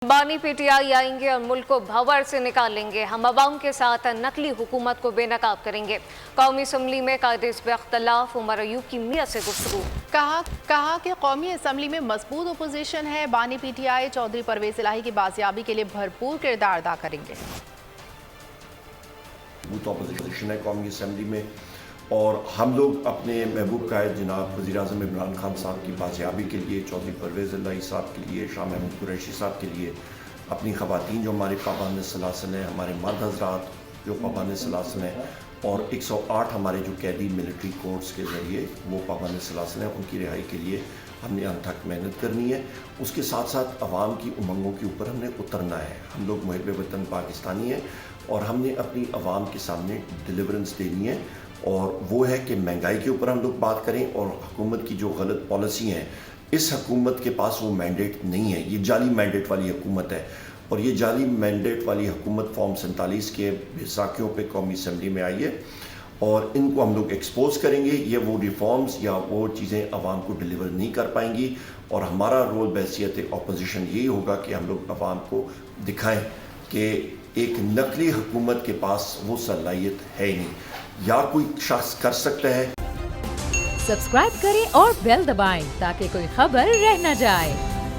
बानी पीटीआई आएंगे और मुल्क को भंवर से निकालेंगे। हम अवाम के साथ नकली हुकूमत को बेनकाब करेंगे। कौमी असम्बली में कायदे पे अख्तलाफ, उमर अयूब की मियां से गुफ्तगू। कहा कि कौमी असम्बली में मजबूत अपोजिशन है। बानी पीटीआई चौधरी परवेज इलाही की बाजियाबी के लिए भरपूर किरदार अदा करेंगे। अपोजिशन है कौमी असम्बली में और हम लोग अपने महबूब कायद जनाब वज़ीर आज़म इमरान खान साहब की बाजियाबी के लिए, चौधरी परवेज़ इलाही साहब के लिए, शाह महमूद कुरैशी साहब के लिए, अपनी ख़वातीन जो हमारे पाबंद सलासल हैं, हमारे मर्द हज़रात जो पाबंद सलासल हैं और 108 हमारे जो कैदी मिलिट्री कोर्ट्स के ज़रिए वो पाबंद सलासल हैं, उनकी रिहाई के लिए हमने अनथक मेहनत करनी है। उसके साथ साथ अवाम की उमंगों के ऊपर हमने उतरना है। हम लोग मुहिब वतन पाकिस्तानी हैं और हमने अपनी अवाम के सामने डिलीवरेंस देनी है और वो है कि महंगाई के ऊपर हम लोग बात करें और हुकूमत की जो गलत पॉलिसी हैं, इस हुकूमत के पास वो मैंडेट नहीं है। ये जाली मैंडेट वाली हुकूमत है और ये जाली मैंडेट वाली हुकूमत फॉर्म 47 के बैसाखियों पे कौमी असम्बली में आई है और इनको हम लोग एक्सपोज करेंगे। ये वो रिफॉर्म्स या वो चीज़ें आवाम को डिलीवर नहीं कर पाएंगी और हमारा रोल बहैसियत अपोजिशन यही होगा कि हम लोग आवाम को दिखाएं कि एक नकली हुकूमत के पास वो सलाहियत है ही नहीं, या कोई शख्स कर सकता है। सब्सक्राइब करें और बेल दबाएं ताकि कोई खबर रह न जाए।